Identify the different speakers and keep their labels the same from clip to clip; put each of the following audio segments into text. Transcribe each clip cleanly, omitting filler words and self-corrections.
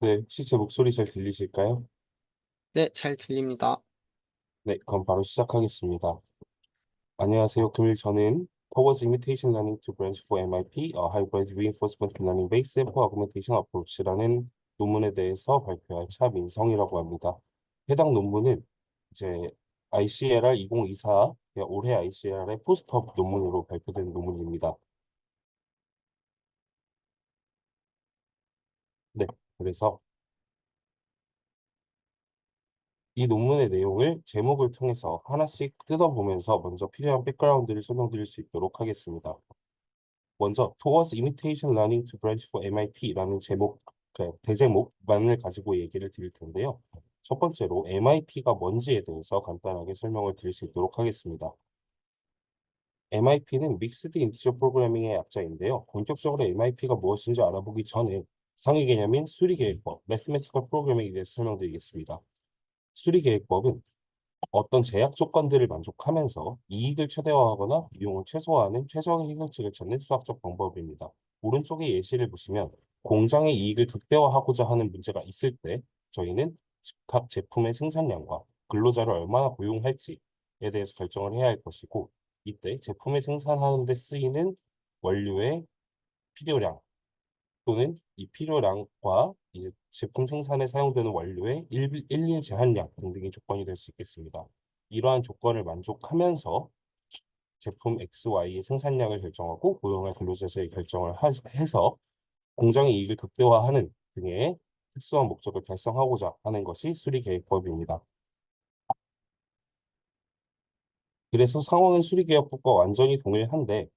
Speaker 1: 네, 혹시 제 목소리 잘 들리실까요?
Speaker 2: 네, 잘 들립니다.
Speaker 1: 네, 그럼 바로 시작하겠습니다. 안녕하세요. 금일 저는 Towards Imitation Learning to Branch for MIP, Hybrid Reinforcement Learning Based Sample Augmentation Approach라는 논문에 대해서 발표할 차민성이라고 합니다. 해당 논문은 이제 ICLR 2024, 올해 ICLR의 포스터 논문으로 발표된 논문입니다. 네, 그래서 이 논문의 내용을 제목을 통해서 하나씩 뜯어보면서 먼저 필요한 백그라운드를 설명드릴 수 있도록 하겠습니다. 먼저 Towards Imitation Learning to Branch for MIP라는 제목, 대제목만을 가지고 얘기를 드릴 텐데요. 첫 번째로 MIP가 뭔지에 대해서 간단하게 설명을 드릴 수 있도록 하겠습니다. MIP는 믹스드 인티저 프로그래밍의 약자인데요. 본격적으로 MIP가 무엇인지 알아보기 전에 상위 개념인 수리계획법, Mathematical Programming에 대해서 설명드리겠습니다. 수리계획법은 어떤 제약 조건들을 만족하면서 이익을 최대화하거나 비용을 최소화하는 최적의 해결책을 찾는 수학적 방법입니다. 오른쪽의 예시를 보시면 공장의 이익을 극대화하고자 하는 문제가 있을 때 저희는 각 제품의 생산량과 근로자를 얼마나 고용할지에 대해서 결정을 해야 할 것이고, 이때 제품을 생산하는 데 쓰이는 원료의 필요량 또는 이 필요량과 이제 제품 생산에 사용되는 원료의 일일 제한량 등등이 조건이 될 수 있겠습니다. 이러한 조건을 만족하면서 제품 XY의 생산량을 결정하고 고용할 근로자의 결정을 해서 공장의 이익을 극대화하는 등의 특수한 목적을 달성하고자 하는 것이 수리계획법입니다. 그래서 상황은 수리계획법과 완전히 동일한데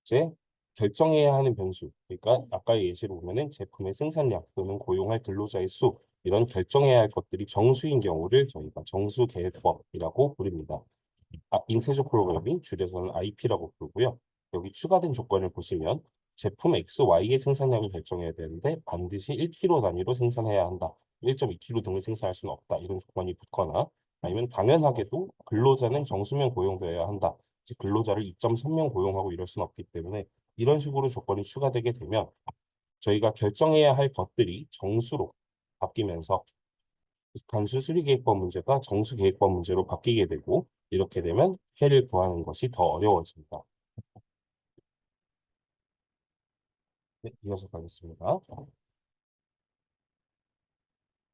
Speaker 1: 이제 결정해야 하는 변수, 그러니까 아까의 예시로 보면은 제품의 생산량 또는 고용할 근로자의 수, 이런 결정해야 할 것들이 정수인 경우를 저희가 정수계획법이라고 부릅니다. 인테저 프로그래밍, 줄여서는 IP라고 부르고요. 여기 추가된 조건을 보시면 제품 XY의 생산량을 결정해야 되는데 반드시 1kg 단위로 생산해야 한다. 1.2kg 등을 생산할 수는 없다. 이런 조건이 붙거나, 아니면 당연하게도 근로자는 정수면 고용되어야 한다. 즉 근로자를 2.3명 고용하고 이럴 수는 없기 때문에 이런 식으로 조건이 추가되게 되면 저희가 결정해야 할 것들이 정수로 바뀌면서 단수 수리계획법 문제가 정수계획법 문제로 바뀌게 되고, 이렇게 되면 해를 구하는 것이 더 어려워집니다. 네, 이어서 가겠습니다.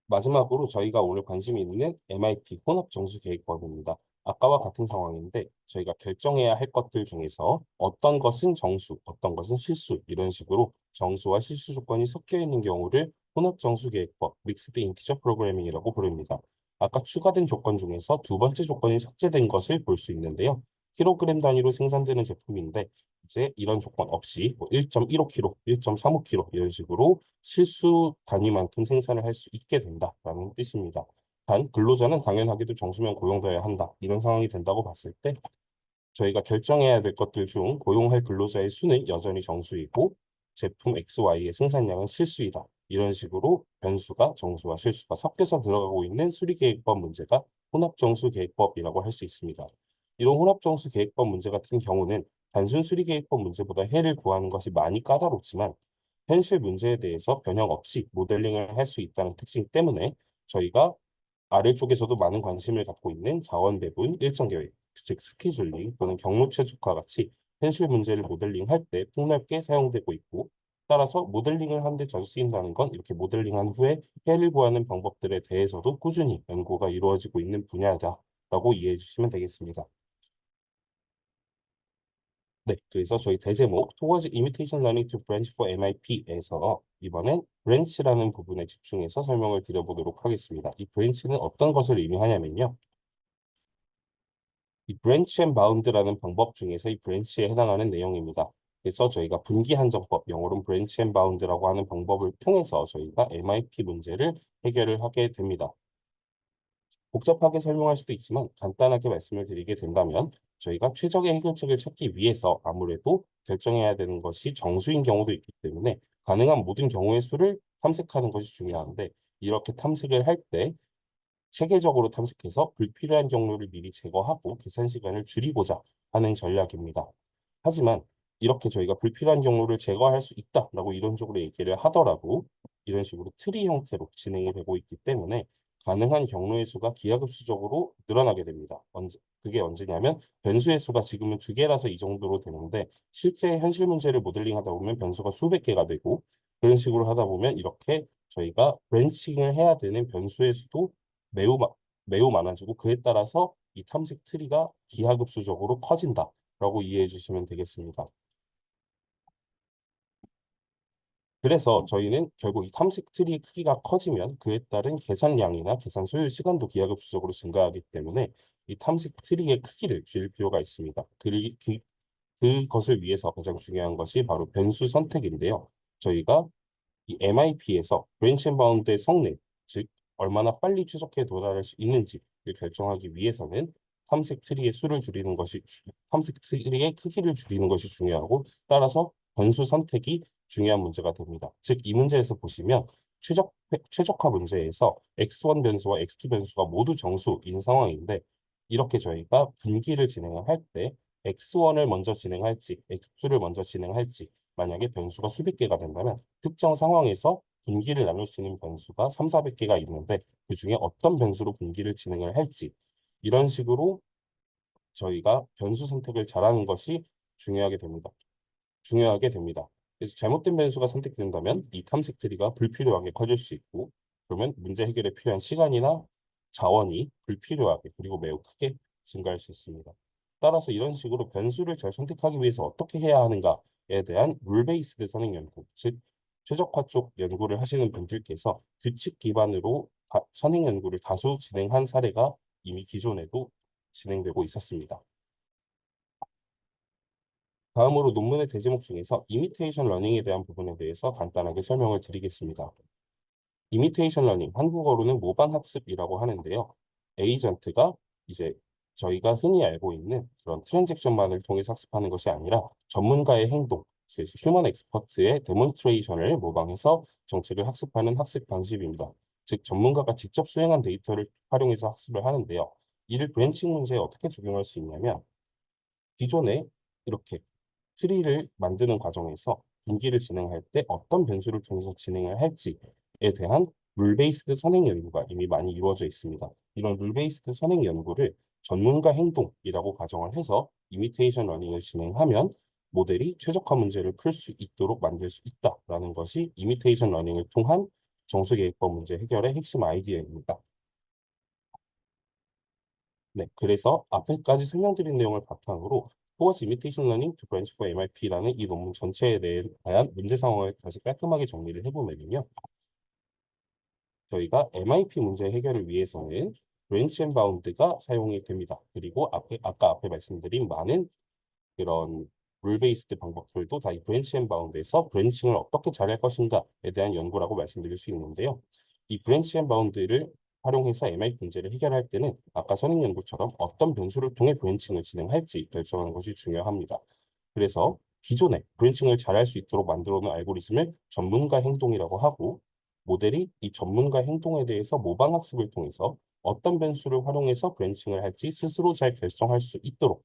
Speaker 1: 마지막으로 저희가 오늘 관심이 있는 MIP 혼합정수계획법입니다. 아까와 같은 상황인데 저희가 결정해야 할 것들 중에서 어떤 것은 정수, 어떤 것은 실수, 이런 식으로 정수와 실수 조건이 섞여 있는 경우를 혼합정수계획법, 믹스드 인티저 프로그래밍이라고 부릅니다. 아까 추가된 조건 중에서 두 번째 조건이 삭제된 것을 볼 수 있는데요. 킬로그램 단위로 생산되는 제품인데 이제 이런 조건 없이 뭐 1.15kg, 1.35kg 이런 식으로 실수 단위만큼 생산을 할 수 있게 된다라는 뜻입니다. 단 근로자는 당연하게도 정수면 고용되어야 한다. 이런 상황이 된다고 봤을 때 저희가 결정해야 될 것들 중 고용할 근로자의 수는 여전히 정수이고 제품 XY의 생산량은 실수이다. 이런 식으로 변수가 정수와 실수가 섞여서 들어가고 있는 수리계획법 문제가 혼합정수계획법이라고 할 수 있습니다. 이런 혼합정수계획법 문제 같은 경우는 단순 수리계획법 문제보다 해를 구하는 것이 많이 까다롭지만 현실 문제에 대해서 변형 없이 모델링을 할 수 있다는 특징 때문에 저희가 아래쪽에서도 많은 관심을 갖고 있는 자원 배분 일정 계획, 즉 스케줄링 또는 경로 최적화 같이 현실 문제를 모델링할 때 폭넓게 사용되고 있고, 따라서 모델링을 하는데 자주 쓰인다는 건 이렇게 모델링한 후에 해를 구하는 방법들에 대해서도 꾸준히 연구가 이루어지고 있는 분야다라고 이해해 주시면 되겠습니다. 네, 그래서 저희 대제목 Towards Imitation Learning to Branch for MIP에서 이번엔 branch라는 부분에 집중해서 설명을 드려보도록 하겠습니다. 이 branch는 어떤 것을 의미하냐면요. 이 branch and bound라는 방법 중에서 이 branch에 해당하는 내용입니다. 그래서 저희가 분기 한정법, 영어로는 branch and bound라고 하는 방법을 통해서 저희가 MIP 문제를 해결을 하게 됩니다. 복잡하게 설명할 수도 있지만 간단하게 말씀을 드리게 된다면 저희가 최적의 해결책을 찾기 위해서 아무래도 결정해야 되는 것이 정수인 경우도 있기 때문에 가능한 모든 경우의 수를 탐색하는 것이 중요한데, 이렇게 탐색을 할 때 체계적으로 탐색해서 불필요한 경로를 미리 제거하고 계산 시간을 줄이고자 하는 전략입니다. 하지만 이렇게 저희가 불필요한 경로를 제거할 수 있다라고 이론적으로 얘기를 하더라도 이런 식으로 트리 형태로 진행이 되고 있기 때문에 가능한 경로의 수가 기하급수적으로 늘어나게 됩니다. 그게 언제냐면 변수의 수가 지금은 두 개라서 이 정도로 되는데 실제 현실 문제를 모델링하다 보면 변수가 수백 개가 되고 그런 식으로 하다 보면 이렇게 저희가 브랜칭을 해야 되는 변수의 수도 매우 매우 많아지고 그에 따라서 이 탐색 트리가 기하급수적으로 커진다라고 이해해 주시면 되겠습니다. 그래서 저희는 결국 이 탐색 트리의 크기가 커지면 그에 따른 계산량이나 계산 소요 시간도 기하급수적으로 증가하기 때문에 이 탐색 트리의 크기를 줄일 필요가 있습니다. 그것을 위해서 가장 중요한 것이 바로 변수 선택인데요. 저희가 이 MIP에서 브랜치 앤 바운드의 성능, 즉 얼마나 빨리 최적화에 도달할 수 있는지를 결정하기 위해서는 탐색 트리의 크기를 줄이는 것이 중요하고 따라서 변수 선택이 중요한 문제가 됩니다. 즉 이 문제에서 보시면 최적화 문제에서 x1 변수와 x2 변수가 모두 정수인 상황인데 이렇게 저희가 분기를 진행을 할 때 x1을 먼저 진행할지 x2를 먼저 진행할지 만약에 변수가 수백 개가 된다면 특정 상황에서 분기를 나눌 수 있는 변수가 3, 400개가 있는데 그중에 어떤 변수로 분기를 진행을 할지 이런 식으로 저희가 변수 선택을 잘하는 것이 중요하게 됩니다. 중요하게 됩니다. 그래서 잘못된 변수가 선택된다면 이 탐색 트리가 불필요하게 커질 수 있고 그러면 문제 해결에 필요한 시간이나 자원이 불필요하게 그리고 매우 크게 증가할 수 있습니다. 따라서 이런 식으로 변수를 잘 선택하기 위해서 어떻게 해야 하는가에 대한 룰 베이스드 선행 연구, 즉 최적화 쪽 연구를 하시는 분들께서 규칙 기반으로 선행 연구를 다수 진행한 사례가 이미 기존에도 진행되고 있었습니다. 다음으로 논문의 대제목 중에서 이미테이션 러닝에 대한 부분에 대해서 간단하게 설명을 드리겠습니다. 이미테이션 러닝, 한국어로는 모방 학습이라고 하는데요. 에이전트가 이제 저희가 흔히 알고 있는 그런 트랜잭션만을 통해서 학습하는 것이 아니라 전문가의 행동, 휴먼 엑스퍼트의 데몬스트레이션을 모방해서 정책을 학습하는 학습 방식입니다. 즉 전문가가 직접 수행한 데이터를 활용해서 학습을 하는데요. 이를 브랜칭 문제에 어떻게 적용할 수 있냐면 기존에 이렇게 트리를 만드는 과정에서 분기를 진행할 때 어떤 변수를 통해서 진행을 할지에 대한 룰 베이스드 선행 연구가 이미 많이 이루어져 있습니다. 이런 룰 베이스드 선행 연구를 전문가 행동이라고 가정을 해서 이미테이션 러닝을 진행하면 모델이 최적화 문제를 풀 수 있도록 만들 수 있다라는 것이 이미테이션 러닝을 통한 정수계획법 문제 해결의 핵심 아이디어입니다. 네, 그래서 앞에까지 설명드린 내용을 바탕으로 Towards Imitation Learning to Branch for MIP라는 이 논문 전체에 대한 문제 상황을 다시 깔끔하게 정리를 해보면요. 저희가 MIP 문제 해결을 위해서는 브랜치 앤 바운드가 사용이 됩니다. 그리고 아까 앞에 말씀드린 많은 그런 룰 베이스드 방법들도 다 이 브랜치 앤 바운드에서 브랜칭을 어떻게 잘할 것인가에 대한 연구라고 말씀드릴 수 있는데요. 이 브랜치 앤 바운드를 활용해서 MI 문제를 해결할 때는 아까 선행 연구처럼 어떤 변수를 통해 브랜칭을 진행할지 결정하는 것이 중요합니다. 그래서 기존에 브랜칭을 잘할 수 있도록 만들어 놓은 알고리즘을 전문가 행동이라고 하고 모델이 이 전문가 행동에 대해서 모방 학습을 통해서 어떤 변수를 활용해서 브랜칭을 할지 스스로 잘 결정할 수 있도록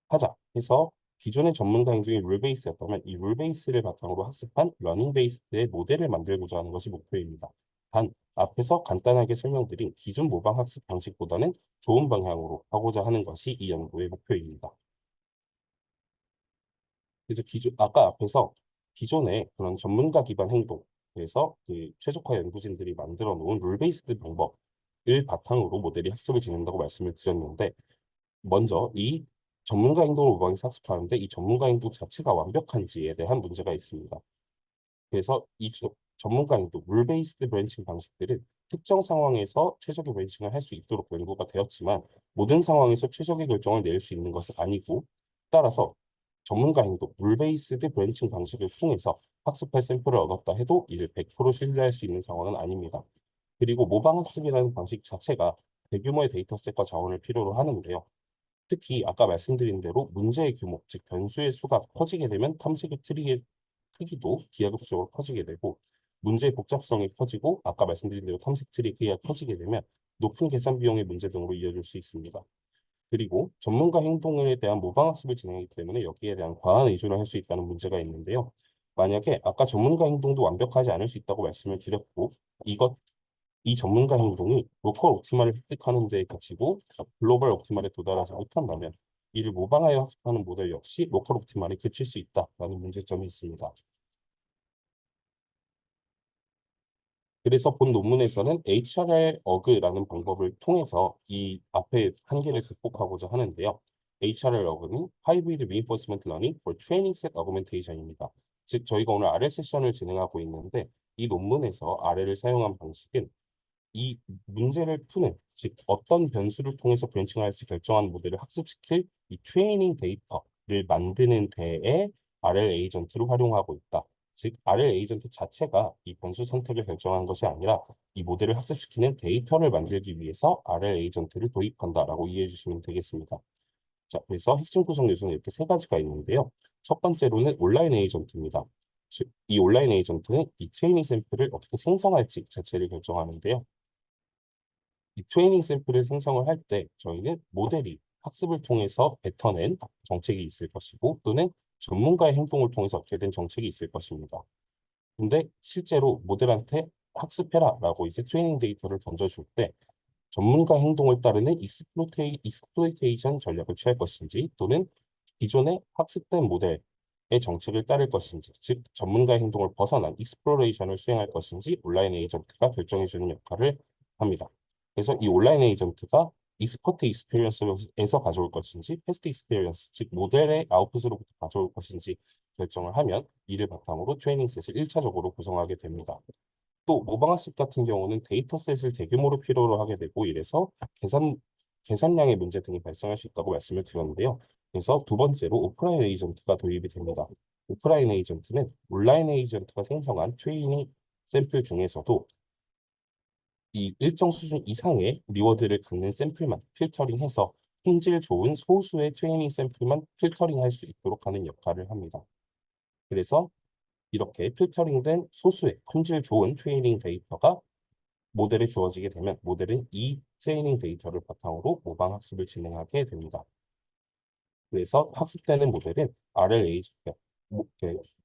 Speaker 1: 하자 해서 기존의 전문가 행동이 룰 베이스였다면 이 룰 베이스를 바탕으로 학습한 러닝 베이스의 모델을 만들고자 하는 것이 목표입니다. 단 앞에서 간단하게 설명드린 기존 모방 학습 방식보다는 좋은 방향으로 하고자 하는 것이 이 연구의 목표입니다. 그래서 아까 앞에서 기존의 그런 전문가 기반 행동, 그래서 그 최적화 연구진들이 만들어 놓은 룰 베이스드 방법을 바탕으로 모델이 학습을 진행한다고 말씀을 드렸는데 먼저 이 전문가 행동을 모방해서 학습하는데 이 전문가 행동 자체가 완벽한지에 대한 문제가 있습니다. 그래서 전문가 행동, 룰 베이스드 브랜칭 방식들은 특정 상황에서 최적의 브랜칭을 할 수 있도록 연구가 되었지만 모든 상황에서 최적의 결정을 내릴 수 있는 것은 아니고 따라서 전문가 행동, 룰 베이스드 브랜칭 방식을 통해서 학습할 샘플을 얻었다 해도 이를 100% 신뢰할 수 있는 상황은 아닙니다. 그리고 모방 학습이라는 방식 자체가 대규모의 데이터셋과 자원을 필요로 하는데요. 특히 아까 말씀드린 대로 문제의 규모, 즉 변수의 수가 커지게 되면 탐색의 트리의 크기도 기하급수적으로 커지게 되고 문제의 복잡성이 커지고 아까 말씀드린 대로 탐색 트리의 크기가 커지게 되면 높은 계산 비용의 문제 등으로 이어질 수 있습니다. 그리고 전문가 행동에 대한 모방학습을 진행하기 때문에 여기에 대한 과한 의존을 할 수 있다는 문제가 있는데요. 만약에 아까 전문가 행동도 완벽하지 않을 수 있다고 말씀을 드렸고, 이것 이 전문가 행동이 로컬 옵티마를 획득하는 데 그치고 글로벌 옵티마에 도달하지 못한다면 이를 모방하여 학습하는 모델 역시 로컬 옵티마에 그칠 수 있다라는 문제점이 있습니다. 그래서 본 논문에서는 HRR 어그라는 방법을 통해서 이 앞에 한계를 극복하고자 하는데요. HRR 어그는 Hybrid Reinforcement Learning for Training Set Augmentation입니다. 즉 저희가 오늘 RL 세션을 진행하고 있는데 이 논문에서 RL을 사용한 방식은 이 문제를 푸는, 즉 어떤 변수를 통해서 브랜칭을 할지 결정하는 모델을 학습시킬 이 트레이닝 데이터를 만드는 데에 RL 에이전트를 활용하고 있다. 즉 RL 에이전트 자체가 이 변수 선택을 결정하는 것이 아니라 이 모델을 학습시키는 데이터를 만들기 위해서 RL 에이전트를 도입한다라고 이해해 주시면 되겠습니다. 자, 그래서 핵심 구성 요소는 이렇게 세 가지가 있는데요. 첫 번째로는 온라인 에이전트입니다. 즉, 이 온라인 에이전트는 이 트레이닝 샘플을 어떻게 생성할지 자체를 결정하는데요. 이 트레이닝 샘플을 생성을 할 때 저희는 모델이 학습을 통해서 뱉어낸 정책이 있을 것이고 또는 전문가의 행동을 통해서 얻게 된 정책이 있을 것입니다. 근데 실제로 모델한테 학습해라라고 이제 트레이닝 데이터를 던져줄 때 전문가 행동을 따르는 익스플로이테이션 전략을 취할 것인지 또는 기존의 학습된 모델의 정책을 따를 것인지, 즉 전문가의 행동을 벗어난 익스플로레이션을 수행할 것인지 온라인 에이전트가 결정해주는 역할을 합니다. 그래서 이 온라인 에이전트가 익스퍼트 익스피리언스에서 가져올 것인지 패스트 익스피리언스, 즉 모델의 아웃풋으로부터 가져올 것인지 결정을 하면 이를 바탕으로 트레이닝 셋을 1차적으로 구성하게 됩니다. 또 모방학습 같은 경우는 데이터셋을 대규모로 필요로 하게 되고 이래서 계산량의 문제 등이 발생할 수 있다고 말씀을 드렸는데요. 그래서 두 번째로 오프라인 에이전트가 도입이 됩니다. 오프라인 에이전트는 온라인 에이전트가 생성한 트레이닝 샘플 중에서도 이 일정 수준 이상의 리워드를 갖는 샘플만 필터링해서 품질 좋은 소수의 트레이닝 샘플만 필터링할 수 있도록 하는 역할을 합니다. 그래서 이렇게 필터링된 소수의 품질 좋은 트레이닝 데이터가 모델에 주어지게 되면 모델은 이 트레이닝 데이터를 바탕으로 모방 학습을 진행하게 됩니다. 그래서 학습되는 모델은 RLA,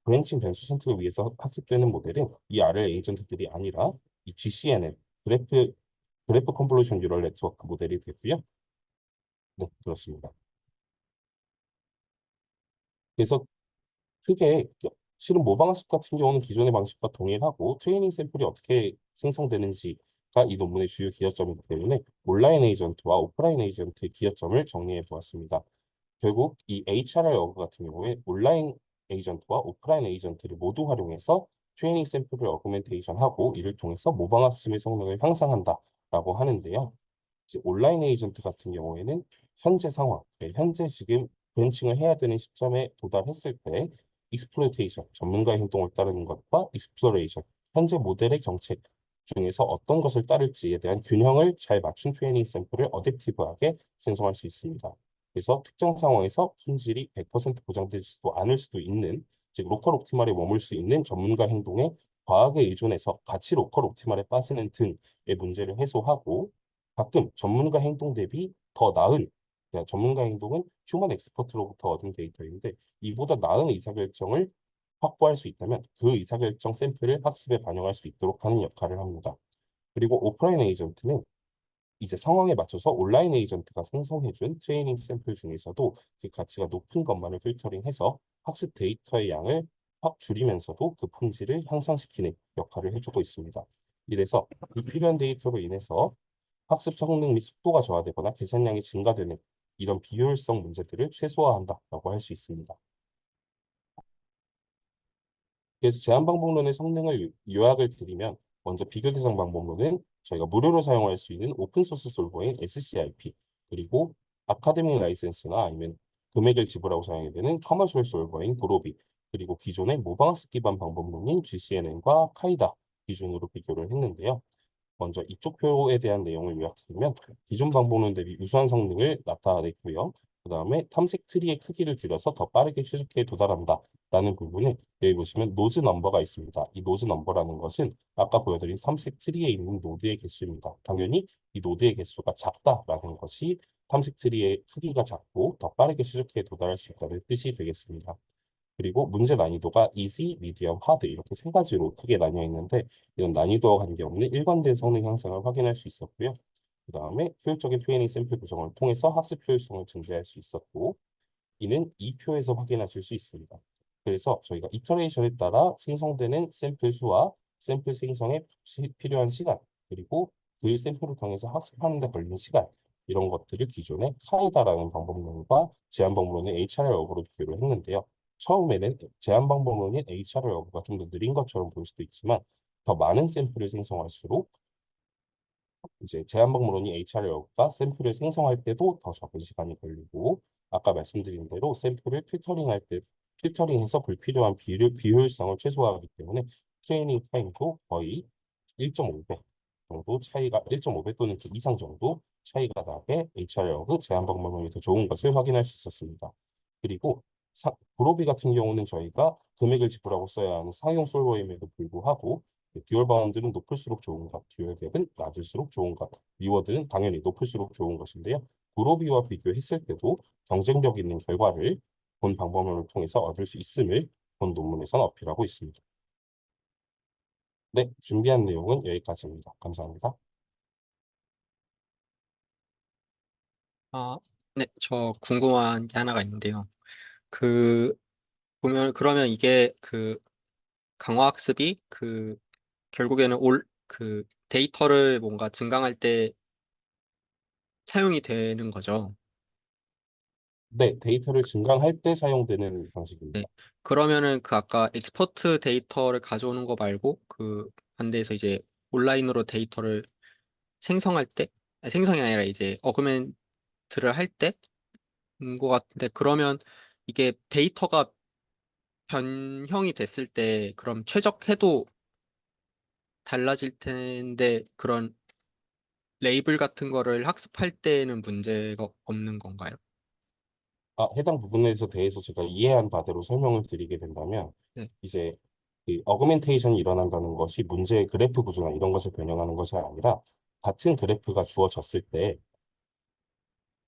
Speaker 1: 브랜칭 변수 선택을 위해서 학습되는 모델은 이 RL 에이전트들이 아니라 이 GCNN, 그래프 컨볼루션 뉴럴 네트워크 모델이 되고요. 네, 그렇습니다. 그래서 크게 실은 모방학습 같은 경우는 기존의 방식과 동일하고 트레이닝 샘플이 어떻게 생성되는지가 이 논문의 주요 기여점이기 때문에 온라인 에이전트와 오프라인 에이전트의 기여점을 정리해 보았습니다. 결국 이 HRR 어그 같은 경우에 온라인 에이전트와 오프라인 에이전트를 모두 활용해서 트레이닝 샘플을 어그멘테이션하고 이를 통해서 모방학습의 성능을 향상한다라고 하는데요. 이제 온라인 에이전트 같은 경우에는 현재 상황, 현재 지금 브랜칭을 해야 되는 시점에 도달했을 때 익스플로이테이션, 전문가의 행동을 따르는 것과 익스플로레이션, 현재 모델의 정책 중에서 어떤 것을 따를지에 대한 균형을 잘 맞춘 트레이닝 샘플을 어댑티브하게 생성할 수 있습니다. 그래서 특정 상황에서 품질이 100% 보장되지도 않을 수도 있는, 즉 로컬 옵티말에 머물 수 있는 전문가 행동에 과하게 의존해서 같이 로컬 옵티말에 빠지는 등의 문제를 해소하고 가끔 전문가 행동 대비 더 나은, 그러니까 전문가 행동은 휴먼 엑스퍼트로부터 얻은 데이터인데 이보다 나은 의사결정을 확보할 수 있다면 그 의사결정 샘플을 학습에 반영할 수 있도록 하는 역할을 합니다. 그리고 오프라인 에이전트는 이제 상황에 맞춰서 온라인 에이전트가 생성해준 트레이닝 샘플 중에서도 그 가치가 높은 것만을 필터링해서 학습 데이터의 양을 확 줄이면서도 그 품질을 향상시키는 역할을 해주고 있습니다. 이래서 불필요한 데이터로 인해서 학습 성능 및 속도가 저하되거나 계산량이 증가되는 이런 비효율성 문제들을 최소화한다라고 할 수 있습니다. 그래서 제한 방법론의 성능을 요약을 드리면 먼저 비교 대상 방법론은 저희가 무료로 사용할 수 있는 오픈 소스 솔버인 SCIP 그리고 아카데믹 라이센스나 아니면 금액을 지불하고 사용해야 되는 커머셜 솔버인 그로비 그리고 기존의 모방학습 기반 방법론인 GCNN과 카이다 기준으로 비교를 했는데요. 먼저 이쪽 표에 대한 내용을 요약드리면 기존 방법론 대비 우수한 성능을 나타냈고요. 그 다음에 탐색 트리의 크기를 줄여서 더 빠르게 최적화에 도달한다. 라는 부분은 여기 보시면 노즈 넘버가 있습니다. 이 노즈 넘버라는 것은 아까 보여드린 탐색 트리에 있는 노드의 개수입니다. 당연히 이 노드의 개수가 작다라는 것이 탐색 트리의 크기가 작고 더 빠르게 최적화에 도달할 수 있다는 뜻이 되겠습니다. 그리고 문제 난이도가 easy, medium, hard 이렇게 세 가지로 크게 나뉘어 있는데 이런 난이도와 관계없는 일관된 성능 향상을 확인할 수 있었고요. 그 다음에 효율적인 트레이닝 샘플 구성을 통해서 학습 효율성을 증대할 수 있었고 이는 이 표에서 확인하실 수 있습니다. 그래서 저희가 이터레이션에 따라 생성되는 샘플 수와 샘플 생성에 필요한 시간 그리고 그 샘플을 통해서 학습하는 데 걸리는 시간 이런 것들을 기존에 카이다라는 방법론과 제한 방법론의 HRR 역으로 비교를 했는데요. 처음에는 제한 방법론인 HRR 역가 좀 더 느린 것처럼 보일 수도 있지만 더 많은 샘플을 생성할수록 이제 제한방문론이 HR여가 샘플을 생성할 때도 더 적은 시간이 걸리고 아까 말씀드린 대로 샘플을 필터링할 때 필터링해서 불필요한 비효율성을 최소화하기 때문에 트레이닝 타임도 거의 1.5배 정도 차이가 1.5배 또는 그 이상 정도 차이가 나게 HR여그 제한방문론이 더 좋은 것을 확인할 수 있었습니다. 그리고 브로비 같은 경우는 저희가 금액을 지불하고 써야 하는 상용 솔버임에도 불구하고 듀얼 바운드는 높을수록 좋은 것, 듀얼 갭은 낮을수록 좋은 것, 리워드는 당연히 높을수록 좋은 것인데요. 구로비와 비교했을 때도 경쟁력 있는 결과를 본 방법론을 통해서 얻을 수 있음을 본 논문에서는 어필하고 있습니다. 네, 준비한 내용은 여기까지입니다. 감사합니다.
Speaker 2: 아, 네, 저 궁금한 게 하나가 있는데요. 그, 그러면 이게 강화학습이 결국에는 데이터를 뭔가 증강할 때 사용이 되는 거죠.
Speaker 1: 네, 데이터를 증강할 때 사용되는
Speaker 2: 네.
Speaker 1: 방식입니다.
Speaker 2: 그러면은 아까 엑스퍼트 데이터를 가져오는 거 말고 반대에서 이제 온라인으로 데이터를 생성할 때, 아니, 생성이 아니라 이제 어그멘트를 할 때인 것 같은데, 그러면 이게 데이터가 변형이 됐을 때 그럼 최적해도 달라질 텐데 그런 레이블 같은 거를 학습할 때는 문제가 없는 건가요?
Speaker 1: 해당 부분에 대해서 제가 이해한 바대로 설명을 드리게 된다면,
Speaker 2: 네.
Speaker 1: 이제 그 어그멘테이션이 일어난다는 것이 문제의 그래프 구조나 이런 것을 변형하는 것이 아니라 같은 그래프가 주어졌을 때,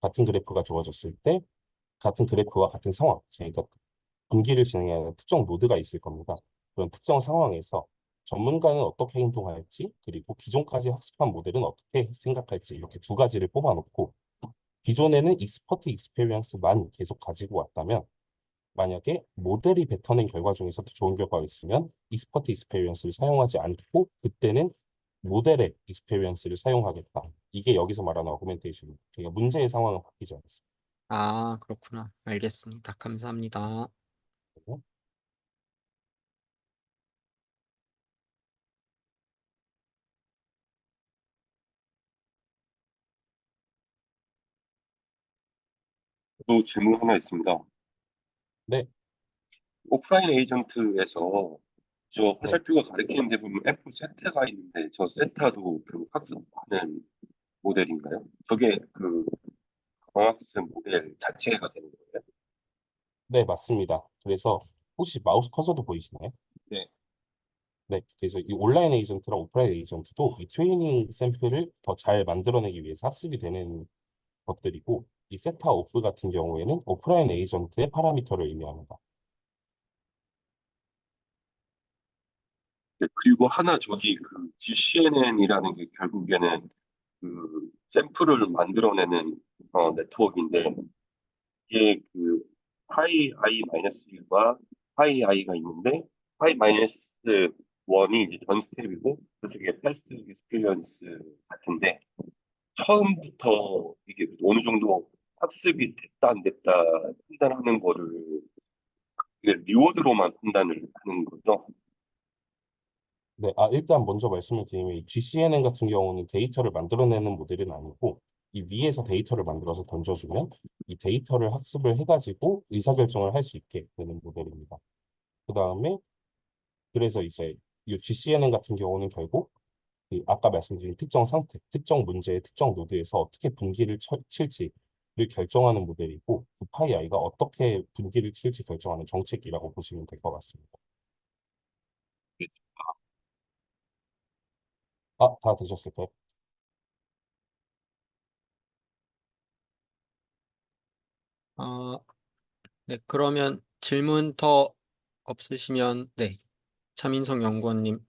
Speaker 1: 같은 그래프가 주어졌을 때, 같은 그래프와 같은 상황, 그러니까 분기를 진행해야 하는 특정 노드가 있을 겁니다. 그런 특정 상황에서 전문가는 어떻게 행동할지, 그리고 기존까지 학습한 모델은 어떻게 생각할지 이렇게 두 가지를 뽑아놓고 기존에는 익스퍼트 익스페리언스만 계속 가지고 왔다면 만약에 모델이 뱉어낸 결과 중에서도 좋은 결과가 있으면 익스퍼트 익스페리언스를 사용하지 않고 그때는 모델의 익스페리언스를 사용하겠다. 이게 여기서 말하는 어그멘테이션입니다. 그러니까 문제의 상황은 바뀌지 않습니다.
Speaker 2: 아, 그렇구나. 알겠습니다. 감사합니다.
Speaker 3: 또 질문 하나 있습니다.
Speaker 1: 네,
Speaker 3: 오프라인 에이전트에서 저
Speaker 1: 네.
Speaker 3: 화살표가 가리키는 데 보면 F 세타가 있는데 저 세타도 그 학습하는 모델인가요? 저게 그 광학습 모델 자체가 되는 거예요?
Speaker 1: 네, 맞습니다. 그래서 혹시 마우스 커서도 보이시나요?
Speaker 3: 네.
Speaker 1: 네, 그래서 이 온라인 에이전트랑 오프라인 에이전트도 이 트레이닝 샘플을 더 잘 만들어내기 위해서 학습이 되는 것들이고, 이 세타 오프 같은 경우에는 오프라인 에이전트의 파라미터를 의미합니다.
Speaker 3: 네, 그리고 하나 저기 그 GCNN이라는 게 결국에는 그 샘플을 만들어내는 네트워크인데 이게 그 파이 i 마이너스 1과 파이 i가 있는데 파이 마이너스 1이 이제 전 스텝이고 그래서 이게 패스트 익스피리언스 같은데 처음부터 이게 어느 정도 학습이 됐다 안 됐다 판단하는 거를 이게 리워드로만 판단을 하는 거죠.
Speaker 1: 네, 일단 먼저 말씀을 드리면 이 GCNN 같은 경우는 데이터를 만들어내는 모델은 아니고 이 위에서 데이터를 만들어서 던져주면 이 데이터를 학습을 해가지고 의사결정을 할 수 있게 되는 모델입니다. 그 다음에 그래서 이제 이 GCNN 같은 경우는 결국 그 아까 말씀드린 특정 상태, 특정 문제의 특정 노드에서 어떻게 분기를 칠지를 결정하는 모델이고 그 파이 아이가 어떻게 분기를 칠지 결정하는 정책이라고 보시면 될 것 같습니다. 다 되셨을까요?
Speaker 2: 어, 네, 그러면 질문 더 없으시면 네, 차민석 연구원님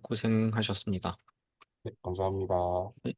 Speaker 2: 고생하셨습니다.
Speaker 1: 네, 감사합니다.
Speaker 2: 네.